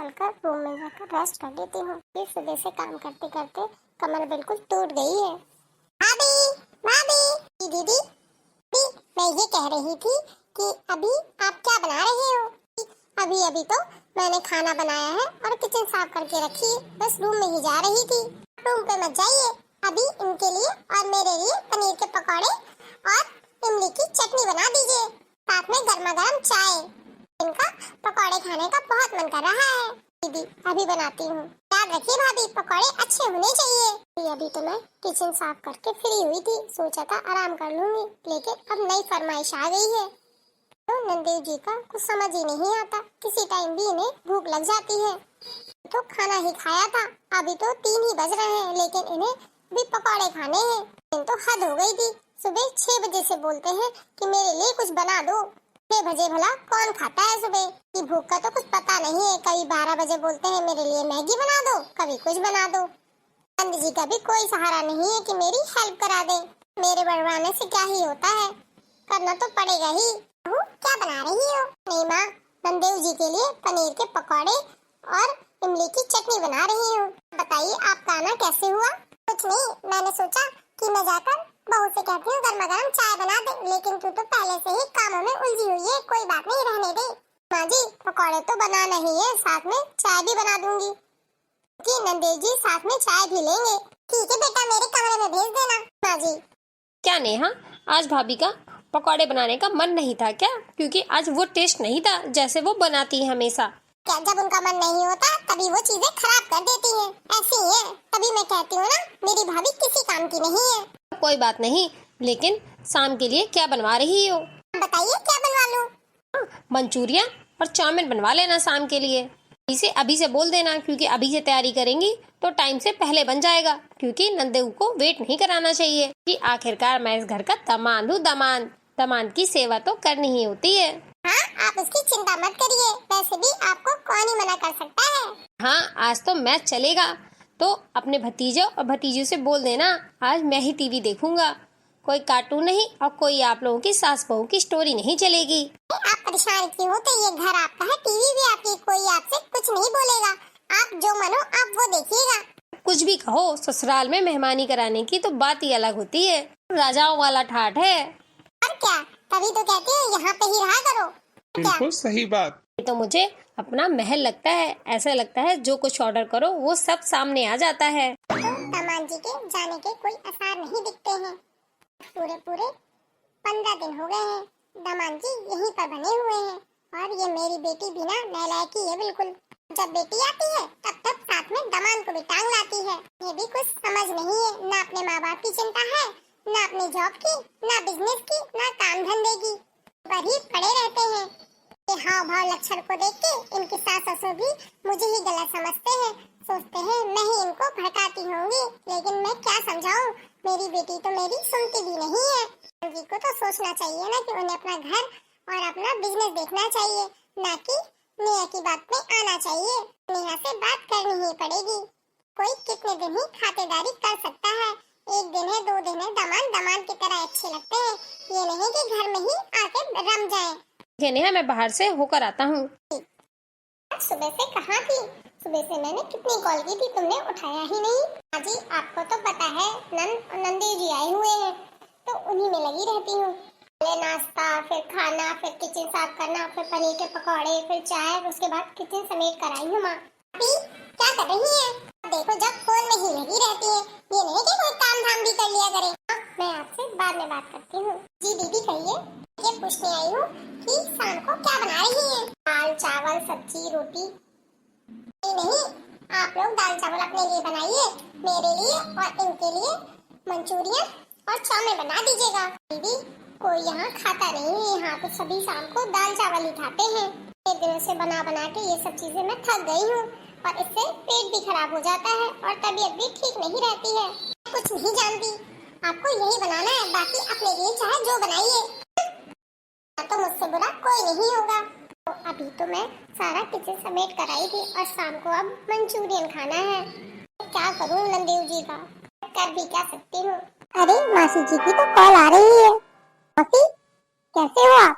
चलकर रूम में जाकर रेस्ट कर लेती हूँ। फिर सुबह से काम करते करते कमर बिल्कुल टूट गई है। भाभी, भाभी, दीदी, दीदी, मैं ये कह रही थी कि अभी आप क्या बना रहे हो? अभी अभी तो मैंने खाना बनाया है और किचन साफ करके रखी है, बस रूम में ही जा रही थी। रूम पे मत जाइए, अभी इनके लिए और मेरे लिए पनीर के पकौड़े और इमली की चटनी बना दीजिए, साथ में गर्मा गर्म चाय। इनका पकौड़े खाने का बहुत मन कर रहा है। दीदी अभी बनाती हूँ, याद रखिए भाभी, पकौड़े अच्छे होने चाहिए। अभी तो मैं किचन साफ करके फ्री हुई थी, सोचा था आराम कर लूंगी, लेकिन अब नई फरमाइश आ गई है। तो नंदेव जी का कुछ समझ ही नहीं आता, किसी टाइम भी इन्हें भूख लग जाती है। तो खाना ही खाया था, अभी तो 3 ही बज रहे हैं, लेकिन इन्हें भी पकौड़े खाने हैं। इन तो हद हो गई थी, सुबह 6 बजे से बोलते हैं कि मेरे लिए कुछ बना दो। 6 बजे भला कौन खाता है सुबह की? भूख का तो कुछ पता नहीं है। कभी 12 बजे बोलते हैं मेरे लिए मैगी बना दो, कभी कुछ बना दो। नंद जी का भी कोई सहारा नहीं है कि मेरी हेल्प करा दे। मेरे बढ़वाने से क्या ही होता है, करना तो पड़ेगा ही। क्या बना रही हो? नहीं माँ, नंदेव जी के लिए पनीर के पकौड़े और इमली की चटनी बना रही हूँ। बताइए आपका आना कैसे हुआ? कुछ नहीं, मैंने सोचा कि मैं जाकर बहू से कहती हूँ गर्मा गर्म चाय बना दे, लेकिन तू तो पहले से ही कामों में उलझी हुई है, कोई बात नहीं, रहने दे। माँ जी पकौड़े तो बनाना ही है, साथ में चाय भी बना दूंगी कि नंदेव जी साथ में चाय भी लेंगे। ठीक है बेटा, मेरे कमरे में भेज देना। माँ जी। क्या नेहा, आज भाभी का पकौड़े बनाने का मन नहीं था क्या? क्योंकि आज वो टेस्ट नहीं था जैसे वो बनाती है हमेशा। क्या जब उनका मन नहीं होता तभी वो चीजें खराब कर देती हैं, ऐसी ही है। तभी मैं कहती हूँ ना, मेरी भाभी किसी काम की नहीं है। कोई बात नहीं, लेकिन शाम के लिए क्या बनवा रही हो? बताइए क्या बनवा लूं? मंचूरियन और चाउमीन बनवा लेना शाम के लिए। इसे अभी से बोल देना, क्योंकि अभी से तैयारी करेंगी तो टाइम से पहले बन जाएगा, क्योंकि नंदेऊ को वेट नहीं कराना चाहिए कि आखिरकार मैं इस घर का दामाद हूँ। दामाद की सेवा तो करनी ही होती है। हाँ, आप उसकी चिंता मत करिए, वैसे भी आपको कौन ही मना कर सकता है। हाँ, आज तो मैच चलेगा, तो अपने भतीजे और भतीजों से बोल देना आज मैं ही टीवी देखूंगा, कोई कार्टून नहीं और कोई आप लोगों की सास बहू की स्टोरी नहीं चलेगी। आप परेशान क्यों होते? ये घर आपका है, टीवी भी आपकी, कोई आपसे कुछ नहीं बोलेगा। आप जो मनो आप वो देखिएगा। कुछ भी कहो, ससुराल में मेहमानी कराने की तो बात ही अलग होती है, राजाओं वाला ठाठ है। और क्या, तभी तो कहती हूँ यहाँ पे ही रहा करो। बिल्कुल सही बात। ये तो मुझे अपना महल लगता है, ऐसा लगता है जो कुछ ऑर्डर करो वो सब सामने आ जाता है। तो दामाद जी के जाने के कोई आसार नहीं दिखते हैं। पूरे 15 दिन हो गए हैं, दामाद जी यहीं पर बने हुए हैं, और ये मेरी बेटी भी ना नालायकी है बिल्कुल। जब बेटी आती है तब साथ में दामाद को भी टांग लाती है। ये भी कुछ समझ नहीं है, ना अपने माँ बाप की चिंता है, ना अपनी जॉब की, ना बिजनेस की, ना काम धंधे की, पर ही पड़े रहते हैं। ये हाव भाव लक्षण को देख के इनके सास ससुर भी मुझे ही गलत समझते हैं, सोचते हैं मैं ही इनको भड़काती होंगी, लेकिन मैं क्या समझाऊं, मेरी बेटी तो मेरी सुनती भी नहीं है। जी को तो सोचना चाहिए ना कि उन्हें अपना घर और अपना बिजनेस देखना चाहिए, ना कि नेहा की बात में आना चाहिए। नेहा से बात करनी ही पड़ेगी। कोई कितने दिन ही खातेदारी कर सकता है, 1 दिन है 2 दिन है, दामाद की तरह अच्छे लगते हैं, ये नहीं कि घर में ही आके रम जाए। नेहा, मैं बाहर से होकर आता हूँ। सुबह से कहाँ थी? सुबह से मैंने कितनी कॉल की थी, तुमने उठाया ही नहीं। जी आपको तो पता है नंद और नंदी जी आए हुए हैं, तो उन्हीं में लगी रहती हूँ। पहले नाश्ता, फिर खाना, फिर किचन साफ करना, फिर पनीर के पकौड़े, फिर चाय, उसके बाद किचन समेट कर आई हूँ। माँ क्या कर रही है? देखो जब फोन में ही लगी रहती है, ये नहीं कि कोई काम धाम भी कर लिया करे। मैं आपसे बाद में बात करती हूँ। जी दीदी कहिए। ये पूछने आई हूँ कि शाम को क्या बना रही हैं? दाल चावल सब्जी रोटी? नहीं, आप लोग दाल चावल अपने लिए बनाइए, मेरे लिए और इनके लिए मंचूरियन और चाउमीन बना दीजिएगा। दीदी कोई यहाँ खाता नहीं है, यहाँ तो सभी शाम को दाल चावल ही खाते हैं। 1 दिनों से बना बना के ये सब चीजें मैं थक गई हूँ, और इससे पेट भी खराब हो जाता है और तबीयत भी ठीक नहीं रहती है। कुछ नहीं जानती, आपको यही बनाना है, बाकी अपने लिए चाहे जो बनाइए, तो मुझसे बुरा कोई नहीं होगा। तो अभी तो मैं सारा किचन समेट कर आई थी, और शाम को अब मंचूरियन खाना है। क्या करूं नंदेव जी का, कर भी क्या सकती हूँ। अरे मासी जी की तो कॉल आ रही है। मासी कैसे हो आप?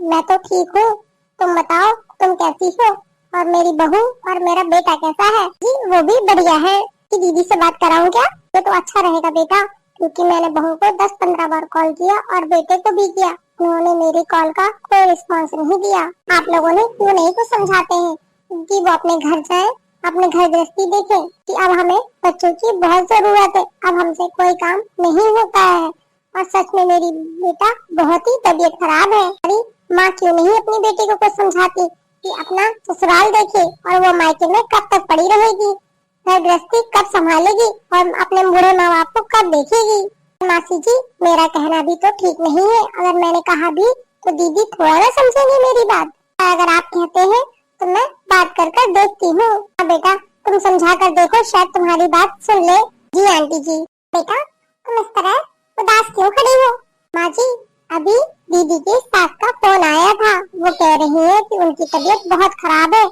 मैं तो ठीक हूँ, तुम बताओ तुम कैसी हो? और मेरी बहू और मेरा बेटा कैसा है? जी वो भी बढ़िया है। कि दीदी से बात कराऊं क्या? ये तो अच्छा रहेगा बेटा, क्योंकि मैंने बहू को 10-15 बार कॉल किया और बेटे को भी किया, उन्होंने मेरी कॉल का कोई रिस्पांस नहीं दिया। आप लोगों ने क्यों नहीं कुछ समझाते हैं कि वो अपने घर जाए, अपने घर गृहस्थी देखें कि अब हमें बच्चों की बहुत जरूरत है, अब हमसे कोई काम नहीं होता है। और सच में मेरी बेटा बहुत ही तबीयत खराब है। अरे माँ क्यों नहीं अपनी बेटी को कुछ समझाती कि अपना ससुराल देखे और वो मायके में कब तक पड़ी रहेगी, घर गृहस्थी कब संभालेगी और अपने बूढ़े माँ बाप को कब देखेगी। मासी जी मेरा कहना भी तो ठीक नहीं है, अगर मैंने कहा भी तो दीदी थोड़ा ना समझेंगे मेरी बात। अगर आप कहते हैं तो मैं बात कर देखती हूँ। बेटा तुम समझा कर देखो, शायद तुम्हारी बात सुन ले। जी आंटी जी। बेटा तुम इस तरह उदास क्यों खड़ी हो? माँ जी अभी दीदी की सास का फोन आया था, वो कह रही है कि उनकी तबीयत बहुत खराब है,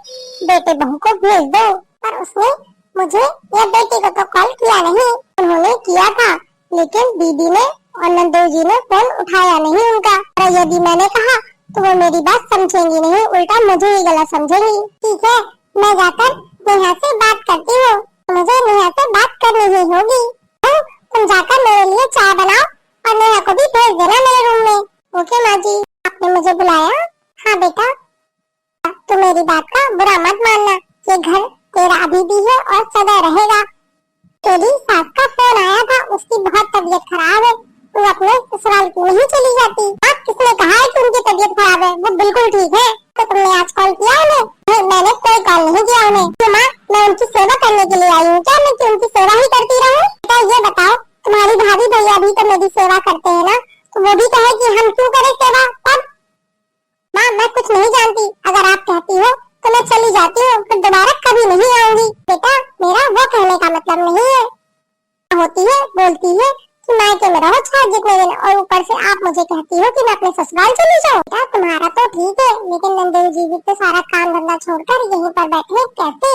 बेटे बहू को भेज दो। पर उसने मुझे या बेटी को तो कॉल किया नहीं। उन्होंने किया था लेकिन दीदी ने और नंदू जी ने फोन उठाया नहीं उनका। और यदि मैंने कहा तो वो मेरी बात समझेंगी नहीं, उल्टा मुझे ही गलत समझेंगी। ठीक है मैं जाकर नेहा से बात करती हूँ, मुझे नेहा से बात करनी ही होगी। तुम जाकर मेरे लिए चाय बनाओ और नेहा को भी भेज देना मेरे रूम में। ओके माँ जी। आपने मुझे बुलाया? हाँ बेटा तो मेरी बात का बुरा मत मानना, ये घर तेरा अभी भी है और सदा रहेगा। तेरी सास का फोन आया था, उसकी बहुत तबीयत खराब है, तू अपने ससुराल क्यों नहीं चली जाती? आप किसने कहा है कि उनकी तबीयत खराब है? वो बिल्कुल ठीक है। तो तुमने आज कॉल किया उन्हें? नहीं मैंने कोई कॉल नहीं किया उन्हें। क्यों माँ मैं उनकी सेवा करने के लिए आई हूँ क्या? मैं क्यों उनकी सेवा ही करती रहूँ? बेटा ये बताओ तुम्हारी भाभी भैया भी तो मेरी सेवा करते हैं ना, तो वो भी कहे कि हम क्यों करें सेवा? तब माँ मैं कुछ नहीं जानती, अगर आप कहती हो तो मैं चली जाती हूँ, फिर दोबारा कभी नहीं आऊंगी। बेटा मेरा वो कहने का मतलब नहीं है, होती है बोलती है कि मायके में रहो 6 जितने दिन, और ऊपर से आप मुझे कहती हो कि मैं अपने ससुराल चली जाऊँ। बेटा तुम्हारा तो ठीक है, लेकिन नंदू जी भी तो सारा काम धंधा छोड़कर यहीं पर बैठे कैसे?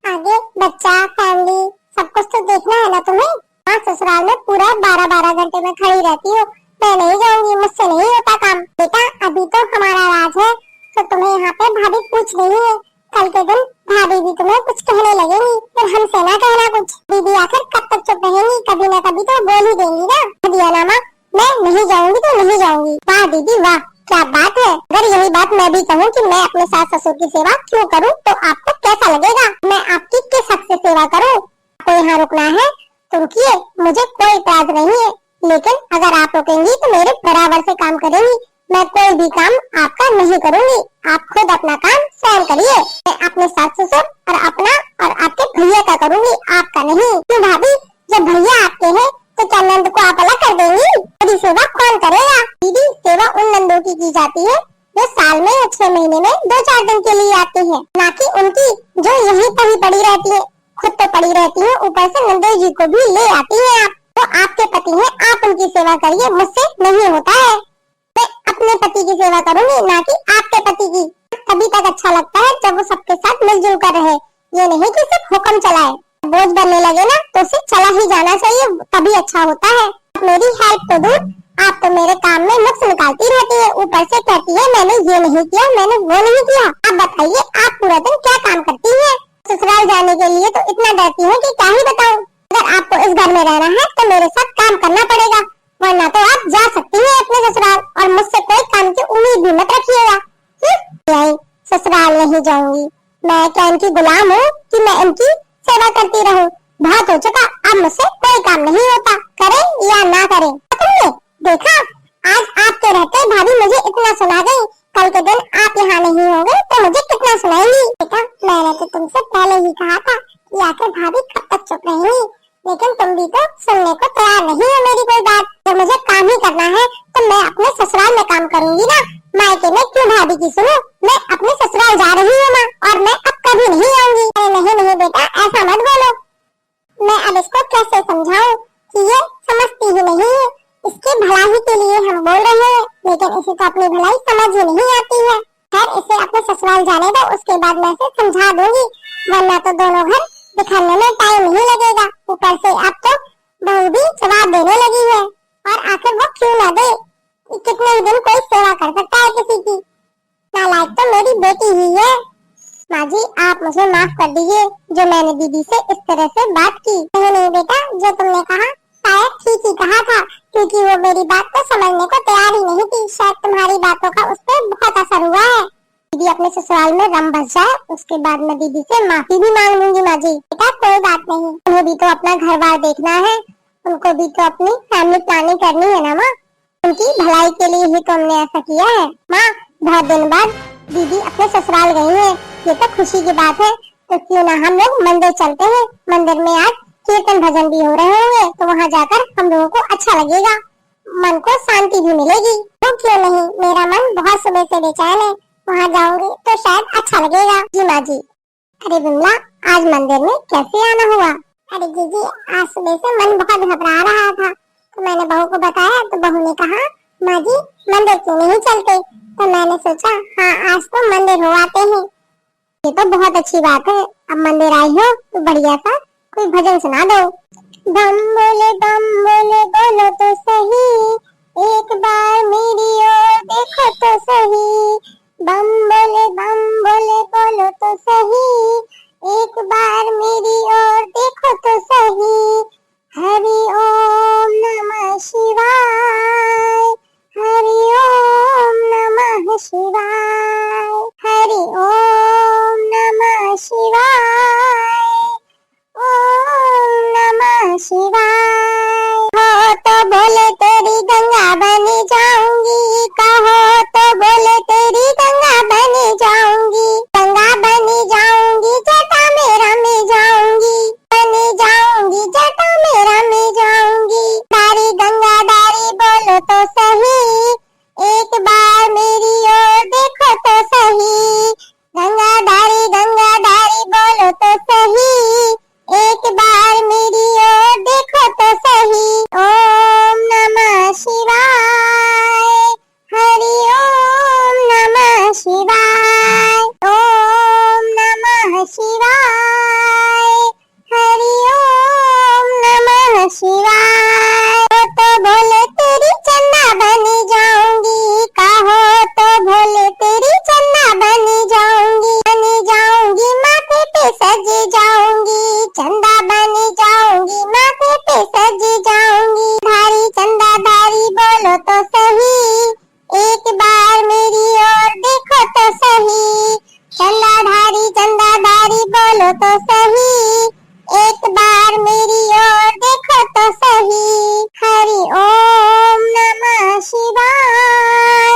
आगे बच्चा फैमिली सब कुछ तो देखना है ना तुम्हें। हाँ ससुराल में पूरा 12-12 घंटे में खड़ी रहती हो, मैं नहीं जाऊंगी, मुझसे नहीं होता काम। बेटा अभी तो हमारा राज है, तो तुम्हें यहाँ पे भाभी पूछ रही है, कल के दिन भाभी भी तुम्हें कुछ कहने लगेंगी, फिर हमसे ना कहना कुछ। दीदी आखिर कब तक चुप रहेंगी? कभी ना कभी तो बोल ही देंगी ना। दिया नामा मैं नहीं जाऊंगी तो नहीं जाऊंगी। वाह दीदी वाह क्या बात है। अगर यही बात मैं भी कहूँ कि मैं अपने सास ससुर की सेवा क्यों करूँ तो आपको कैसा लगेगा? मैं आपकी किस हक से सेवा करूँ? आपको यहाँ रुकना है तो रुकिए, मुझे कोई इतराज नहीं है, लेकिन अगर आप रुकेंगी तो मेरे बराबर से काम करेंगी। मैं कोई भी काम आपका नहीं करूंगी, आप खुद अपना काम स्वयं करिए। मैं अपने सास ससुर और अपना और आपके भैया का करूंगी, आपका नहीं। क्यों भाभी जब भैया आपके हैं तो क्या नंद को आप अलग कर देंगी? मेरी सेवा कौन करेगा? दीदी सेवा उन नंदों की जाती है जो साल में या 6 महीने में 2-4 दिन के लिए आती है, ना कि उनकी जो यहीं पर ही पड़ी रहती है। खुद तो पड़ी रहती है, ऊपर से नंदू जी को भी ले आती है आप। तो आपके पति हैं, आप उनकी सेवा करिए, मुझसे नहीं होता है। मैं अपने पति की सेवा करूंगी, ना कि आपके पति की। तभी तक अच्छा लगता है जब वो सबके साथ मिलजुल कर रहे, ये नहीं कि सिर्फ हुक्म चलाए। बोझ बनने लगे ना तो उसे चला ही जाना चाहिए, तभी अच्छा होता है। मेरी हेल्प तो दूर, आप तो मेरे काम में नुक्स निकालती रहती है, ऊपर से कहती है मैंने ये नहीं किया, मैंने वो नहीं किया। आप बताइए आप पूरा दिन क्या काम करती है? ससुराल जाने के लिए तो इतना डरती हूँ कि क्या ही बताऊं। अगर आपको इस घर में रहना है तो मेरे साथ काम करना पड़ेगा, वरना तो आप जा सकती हैं अपने ससुराल, और मुझसे कोई काम की उम्मीद भी मत रखिएगा। ससुराल नहीं जाऊंगी, मैं क्या इनकी गुलाम हूँ कि मैं इनकी सेवा करती रहूं? बहुत हो चुका, अब मुझसे कोई काम नहीं होता, करें या ना करें। तुमने देखा आज आपके रहते भाभी मुझे इतना सुना गई, कल के दिन आप यहाँ नहीं होंगे तो मुझे कितना सुनाएंगी। बेटा मैंने तो तुमसे पहले ही कहा था कि आखिर भाभी कब तक चुप रहेंगी, लेकिन तुम भी तो सुनने को तैयार नहीं हो मेरी कोई बात। जब मुझे काम ही करना है तो मैं अपने ससुराल में काम करूंगी ना, मायके में क्यों भाभी की सुनूं? मैं अपने ससुराल जा रही हूँ माँ, और मैं अब कभी नहीं आऊंगी। नहीं नहीं बेटा ऐसा मत बोलो, मैं अब इसको कैसे समझाऊं कि ये समझती ही नहीं है। इसके भलाई के लिए हम बोल रहे हैं, लेकिन इसे तो अपनी भलाई समझ ही नहीं आती है। खैर इसे अपने ससुराल जाने दो, उसके बाद मैं इसे समझा दूंगी, वरना तो दोनों घर दिखाने में टाइम नहीं लगेगा। ऊपर से अब तो बहू भी जवाब देने लगी है, और आखिर वो क्यों ना दे? कितने ही दिन कोई सेवा कर सकता है किसी की? नालायक तो मेरी बेटी ही है। माँ जी आप मुझे माफ कर दीजिए जो मैंने दीदी से इस तरह से बात की। नहीं नहीं बेटा, जो तुमने कहा शायद ठीक ही कहा था, क्योंकि वो मेरी बात को समझने को तैयार ही नहीं थी। शायद तुम्हारी बातों का उस पर बहुत असर हुआ है। दीदी अपने ससुराल में रम बस जाए, उसके बाद मैं दीदी से माफी भी मांग लूंगी माँ जी। बेटा कोई बात नहीं, उन्हें भी तो अपना घर बार देखना है, उनको भी तो अपनी फैमिली प्लानिंग करनी है ना माँ। उनकी भलाई के लिए ही तो हमने ऐसा किया है। माँ बहुत दिन बाद दीदी अपने ससुराल गई है, ये तो खुशी की बात है। तो क्यों ना हम लोग मंदिर चलते हैं, मंदिर में आज कीर्तन भजन भी हो रहे होंगे, तो वहाँ जाकर हम लोगों को अच्छा लगेगा, मन को शांति भी मिलेगी। तो क्यों नहीं, मेरा मन बहुत सुबह से बेचैन है, वहाँ जाऊंगी तो शायद अच्छा लगेगा। जी माँ जी। अरे बिमला आज मंदिर में कैसे आना हुआ? अरे जीजी आज सुबह से मन बहुत घबरा रहा था, तो मैंने बहू को बताया, तो बहू ने कहा माँ जी मंदिर क्यों नहीं चलते? तो मैंने सोचा हाँ आज तो मंदिर हो आते हैं। ये तो बहुत अच्छी बात है, अब मंदिर आई हो तो बढ़िया सा कोई भजन सुना दो। बम बोले बोलो तो सही, एक बार मेरी ओर देखो तो सही। बम बोले बोलो तो सही, एक बार मेरी ओर देखो तो सही। हरि ओम नमः शिवाय, हरि ओम नमः शिवाय, हरि ओम नमः शिवाय, ओम नमः शिवाय। हो तो बोले तेरी गंगा बनी जाऊंगी, कहो तो बोले तेरी गंगा बनी जाऊंगी, गंगा बनी जाऊंगी, जटा में रमी जाऊंगी, बनी जाऊंगी, जटा में रमी जाऊंगी। दारी गंगा दारी बोलो तो सही, एक बार मेरी ओर देखो तो सही। गंगा दारी बोलो तो सही, एक बार मेरी ओर देखो तो सही। ओम नमः शिवाय, हरि ओम नमः शिवाय, ओम नमः शिवाय, हरि ओम नमः शिवाय। तो बोले तेरी चन्ना बनी जाऊंगी, कहो तो बोले तेरी चन्ना बनी जाऊंगी, माथे पे सज जाऊंगी, चंदा बनी जाऊंगी, माथे पे सज जाऊंगी। धारी चंदा धारी बोलो तो सही, एक बार मेरी ओर देखो तो सही। चंदा धारी बोलो तो सही, एक बार मेरी ओर देखो तो सही। हरि ओम नमः शिवाय,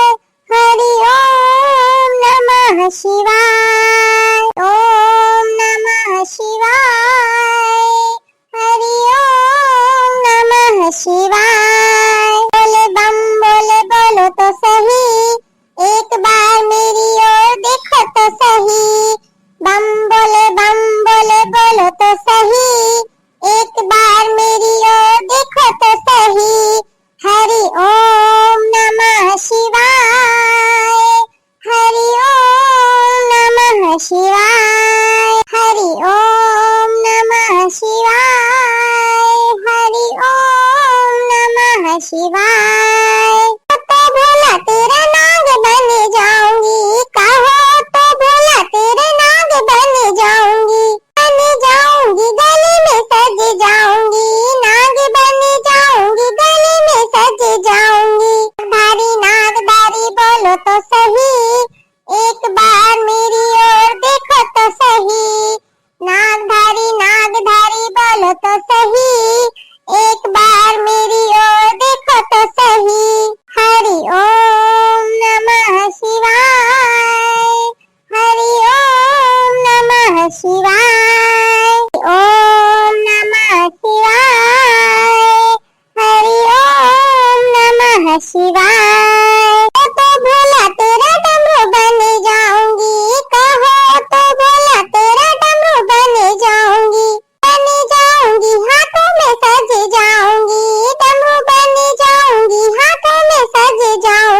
हरि ओम नमः शिवाय, ओम नमः शिवाय, हरि ओम नमः शिवाय। बोले बोलो तो सही, एक बार मेरी ओर देखो तो सही। बम बोले बोलो तो सही, एक बार मेरी ओर देखो तो सही। हरि ओम नमः शिवाय, हरि ओम नमः शिवाय, हरि ओम नमः शिवाय, हरि ओम नमः शिवाय। तो भोला तेरा नाग बन जाऊंगी, कहो तो भोला तेरे नाग बन जाऊंगी, गले में सज जाऊंगी, नाग बन जाऊंगी, गले में सज जाऊंगी। नाग दारी बोलो तो सही, एक बार मेरी ओर देखो तो सही। नाग धारी बोलो तो सही, एक बार मेरी ओर देखो तो सही। हरि ओम नमः शिवाय, हरि ओम नमः शिवाय, ओम नमः शिवाय, हरि ओम नमः शिवाय। तो भोला तेरा डमरू बन जाऊंगी, कहो तो भोला तेरा डमरू बन जाऊंगी, हाथों में सज जाऊंगी, डमरू बन जाऊंगी, हाथों में सज जाऊंगी।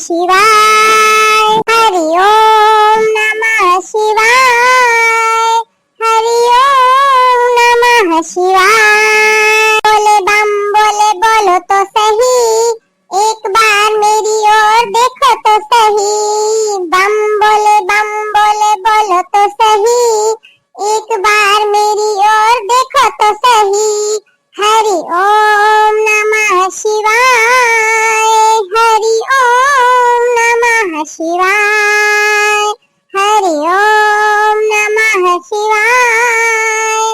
शिवाय, हरि ओम नमः शिवाय, हरि ओम नमः शिवाय। बोले बम बोले बोलो तो सही, एक बार मेरी ओर देखो तो सही। बम बोले बोलो तो सही, एक बार मेरी ओर देखो तो सही। हरि ओम नमः शिवाय, हरि ओम नमः शिवाय, हरि ओम नमः शिवाय,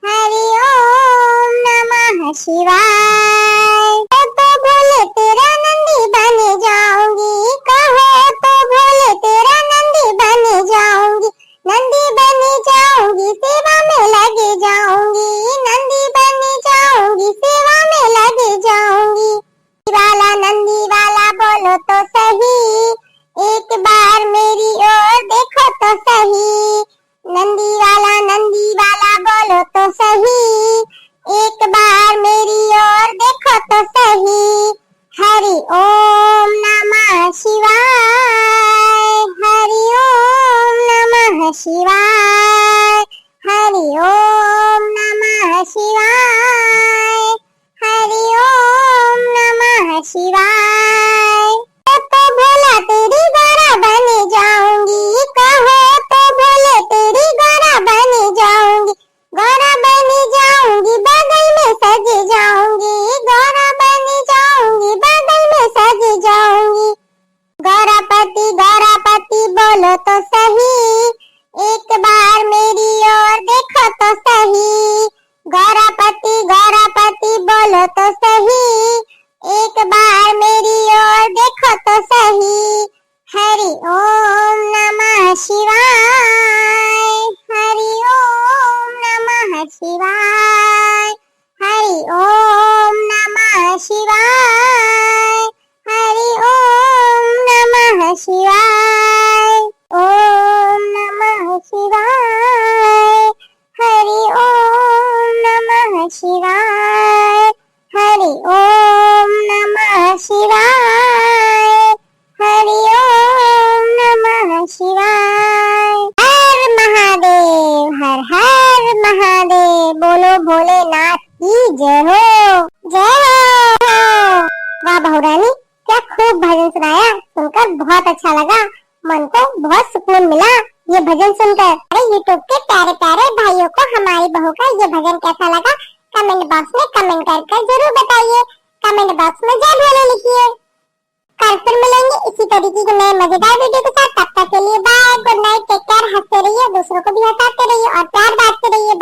हरि ओम नमः शिवाय। तो भोले तेरा नंदी बन जाऊंगी, कहो तो भोले तेरा नंदी बन जाऊंगी, नंदी बन जाऊंगी, सेवा में लग जाऊंगी, नंदी बन जाऊंगी, सेवा में लग जाऊंगी। नंदी वाला बोलो तो सही, एक बार मेरी ओर देखो तो सही। नंदी वाला बोलो तो सही, एक बार मेरी ओर देखो तो सही। हरि ओम नमः शिवाय, हरि ओम नमः शिवाय, हरि ओम नमः शिवाय, हरि ओम नमः शिवाय। तो भोला तेरी गौरा बन जाऊंगी, कहो तो भोले तेरी गौरा बन जाऊंगी, गौरा बन जाऊंगी, बगल में सज जाऊंगी, गौरा बन जाऊंगी, बगल में सज जाऊंगी। गौरापति बोलो तो सही, एक बार मेरी ओर देखो तो सही। गौरापति बोलो तो सही, एक बार मेरी ओर देखो तो सही। हरि ओम नमः शिवाय, हरि ओम नमः शिवाय, हरि ओम नमः शिवाय, हरि ओम नमः शिवाय, ओम नमः शिवाय, हरि ओम नमः शिवाय, हरि ओम नमः शिवाय, हरि ओम नमः शिवाय। हर महादेव, हर हर महादेव, बोलो भोलेनाथ की जय हो, जय हो। वाह बहुरानी, क्या खूब भजन सुनाया, सुनकर बहुत अच्छा लगा, मन को बहुत सुकून मिला ये भजन सुनकर। अरे यूट्यूब के प्यारे प्यारे भाइयों को हमारी बहू का ये भजन कैसा लगा, कमेंट बॉक्स में कमेंट कर जरूर बताइए। कमेंट बॉक्स में जय भोले लिखिए। कल फिर मिलेंगे इसी तरीके के नए मजेदार वीडियो के साथ। तब तक के लिए bye, good night, take care, हंसते रहिए, दूसरों को भी हंसाते रहिए और प्यार बांटते रहिए।